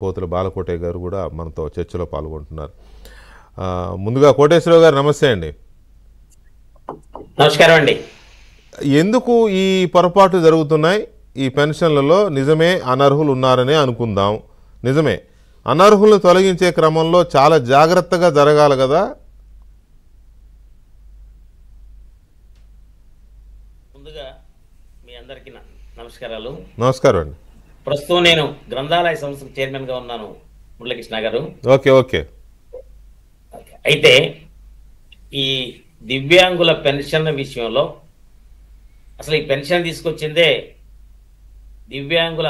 పోతుల బాలకోటయ్య గారు కూడా మనతో చర్చలో పాల్గొంటున్నారు. ముందుగా కోటేశ్వరరావు గారు నమస్తే అండి. నమస్కారం అండి. ఎందుకు ఈ పొరపాటు జరుగుతున్నాయి? ఈ పెన్షన్లలో నిజమే అనర్హులు ఉన్నారని అనుకుందాం. నిజమే, అనర్హులను తొలగించే క్రమంలో చాలా జాగ్రత్తగా జరగాలి కదా. ముందుగా మీ అందరికీ నమస్కారాలు. నమస్కారం అండి. ప్రస్తుతం నేను గ్రంథాలయ సంస్థ చైర్మన్గా ఉన్నాను, మురళీకృష్ణ గారు. Okay okay. అయితే ఈ దివ్యాంగుల పెన్షన్ల విషయంలో అసలు ఈ పెన్షన్ తీసుకొచ్చిందే దివ్యాంగుల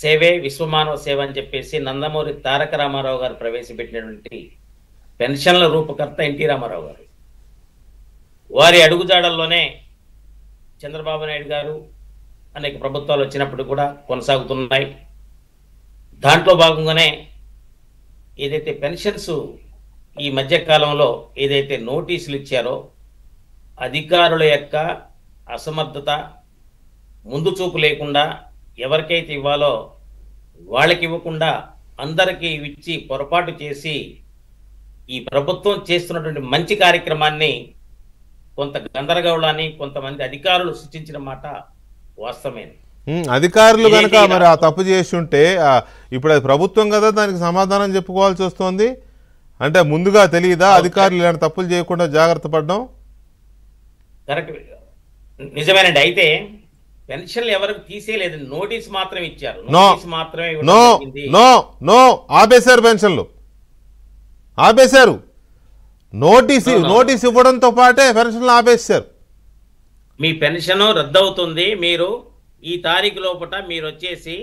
సేవే విశ్వమానవ సేవ అని చెప్పేసి నందమూరి తారక రామారావు గారు ప్రవేశపెట్టినటువంటి పెన్షన్ల రూపకర్త ఎన్టీ రామారావు గారు. వారి అడుగుజాడల్లోనే చంద్రబాబు నాయుడు గారు అనేక ప్రభుత్వాలు వచ్చినప్పుడు కూడా కొనసాగుతున్నాయి. దాంట్లో భాగంగానే ఏదైతే పెన్షన్స్ ఈ మధ్యకాలంలో ఏదైతే నోటీసులు ఇచ్చారో అధికారుల యొక్క అసమర్థత, ముందు చూపు లేకుండా ఎవరికైతే ఇవ్వాలో వాళ్ళకి ఇవ్వకుండా అందరికీ ఇచ్చి పొరపాటు చేసి ఈ ప్రభుత్వం చేస్తున్నటువంటి మంచి కార్యక్రమాన్ని కొంత గందరగోళాన్ని కొంతమంది అధికారులు సృష్టించిన మాట వాస్తవమే. అధికారులు కనుక మరి ఆ తప్పు చేసి ఉంటే ఇప్పుడు అది ప్రభుత్వం కదా, దానికి సమాధానం చెప్పుకోవాల్సి వస్తుంది. అంటే ముందుగా తెలియదా అధికారులు ఇలాంటి తప్పులు చేయకుండా జాగ్రత్త పడడం? కరెక్ట్, నిజమేనండి. అయితే పెన్షన్లు ఎవరికి తీసేయలేదు, నోటీస్ మాత్రమే ఇచ్చారు. నోటీస్ మాత్రమే ఆపేశారు, పెన్షన్లు ఆపేశారు. నోటీస్ ఇవ్వడంతో పాటే పెన్షన్లు ఆపేశారు. మీ పెన్షన్ రద్దు అవుతుంది, మీరు ఈ తారీఖు లోపల మీరు వచ్చేసి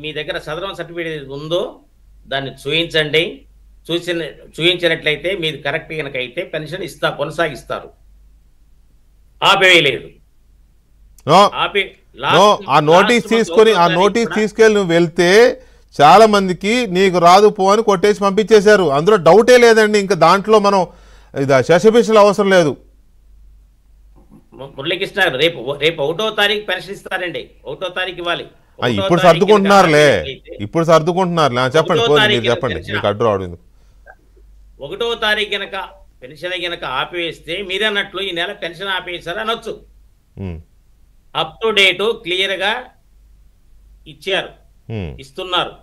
మీ దగ్గర సదరం సర్టిఫికేట్ ఉందో దాన్ని చూయించండి. చూయించినట్లయితే మీరు కరెక్ట్ కనుక అయితే పెన్షన్ కొనసాగిస్తారు. ఆపేయలేదు. ఆ నోటీస్ తీసుకెళ్ళి నువ్వు వెళ్తే చాలా మందికి నీకు రాదు పో అని కొట్టేసి పంపించేశారు. అందులో డౌటే లేదండి. ఇంకా దాంట్లో మనం శశపిషలు అవసరం లేదు. మురళీకృష్ణ గారు రేపు 1వ తారీఖు పెన్షన్ ఇస్తారండి. 1వ తారీఖు ఇవ్వాలి. ఇప్పుడు సర్దుకుంటున్నారులే. చెప్పండి మీరు చెప్పండి, మీకు అడ్డు రావడం. 1వ తారీఖు గనక పెన్షన్ గనక ఆపివేస్తే మీరన్నట్లు ఈ నెల పెన్షన్ ఆపేశారు అనొచ్చు. అప్ టు డేటు క్లియర్ గా ఇచ్చారు, ఇస్తున్నారు.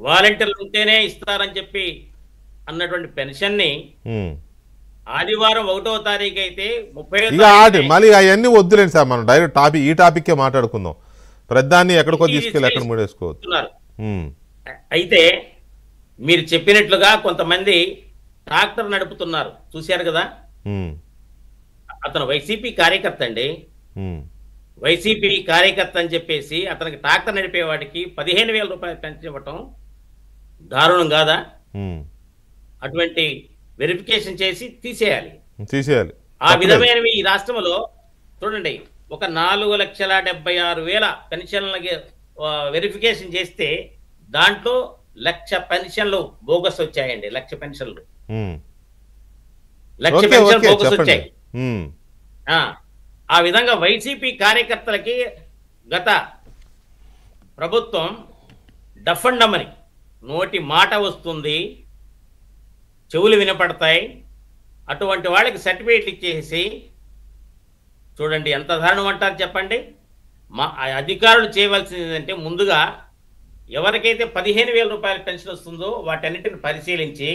వాలంటీర్లు ఉంటేనే ఇస్తారని చెప్పి అన్నటువంటి పెన్షన్ ని ఆదివారం 1వ తారీఖు అయితే 30 మళ్ళీ అవన్నీ వద్దులేండి సార్, మనం డైరెక్ట్ ఈ టాపిక్కే మాట్లాడుకుందాం. ప్రధాన్ని ఎక్కడికో తీసుకెళ్ళి ఎక్కడ ముడేసుకోవచ్చు. అయితే మీరు చెప్పినట్లుగా కొంతమంది ట్రాక్టర్ నడుపుతున్నారు, చూశారు కదా. అతను వైసీపీ కార్యకర్త అండి. వైసీపీ కార్యకర్త అని చెప్పేసి అతనికి ట్రాక్టర్ నడిపేవాడికి 15,000 రూపాయలు పెన్షన్ ఇవ్వటం దారుణం కాదా? అటువంటి వెరిఫికేషన్ చేసి తీసేయాలి. ఆ విధమైనవి ఈ రాష్ట్రంలో చూడండి, ఒక 4,76,000 పెన్షన్లకి వెరిఫికేషన్ చేస్తే దాంట్లో 1,00,000 పెన్షన్లు బోగస్ వచ్చాయండి. 1,00,000 పెన్షన్లు 1,00,000 పెన్షన్ బోగస్ వచ్చాయి. ఆ విధంగా వైసీపీ కార్యకర్తలకి గత ప్రభుత్వం డఫండమని నోటి మాట వస్తుంది, చెవులు వినపడతాయి. అటువంటి వాళ్ళకి సర్టిఫికేట్లు ఇచ్చేసి చూడండి ఎంత దారుణం అంటారు చెప్పండి. మా అధికారులు చేయవలసింది ఏంటంటే ముందుగా ఎవరికైతే 15,000 రూపాయల పెన్షన్ వస్తుందో వాటన్నిటిని పరిశీలించి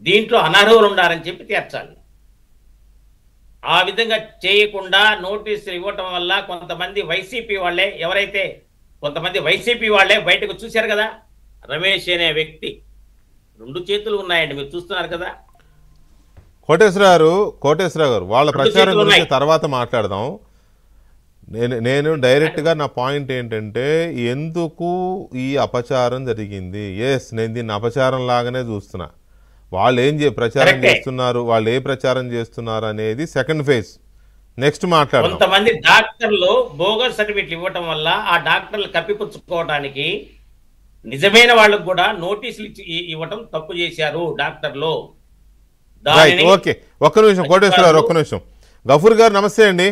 దీంట్లో అనర్హులు ఉండాలని చెప్పి తీర్చాలి. ఆ విధంగా చేయకుండా నోటీసులు ఇవ్వటం వల్ల కొంతమంది వైసీపీ వాళ్ళే బయటకు చూశారు కదా. రమేష్ అనే వ్యక్తి 2 చేతులు ఉన్నాయండి, మీరు చూస్తున్నారు కదా. కోటేశ్వరరావు గారు వాళ్ళ ప్రచారం గురించి తర్వాత మాట్లాడదాం. నేను డైరెక్ట్గా నా పాయింట్ ఏంటంటే, ఎందుకు ఈ అపచారం జరిగింది? నేను దీన్ని అపచారం లాగానే చూస్తున్నా. వాళ్ళు ప్రచారం చేస్తున్నారు, వాళ్ళు ఏ ప్రచారం చేస్తున్నారు అనేది సెకండ్ ఫేజ్. నెక్స్ట్ మాట్లాడదాం. కొంతమంది డాక్టర్లు బోగస్ సర్టిఫికేట్లు ఇవ్వటం వల్ల ఆ డాక్టర్లు కప్పిపుచ్చుకోవడానికి నిజమైన వాళ్ళకు కూడా నోటీసులు ఇవ్వటం తప్పు చేశారు డాక్టర్లు. ఓకే, ఒక్క నిమిషం కోటేశ్వరరావు, ఒక్క నిమిషం. గఫూర్ గారు నమస్తే అండి.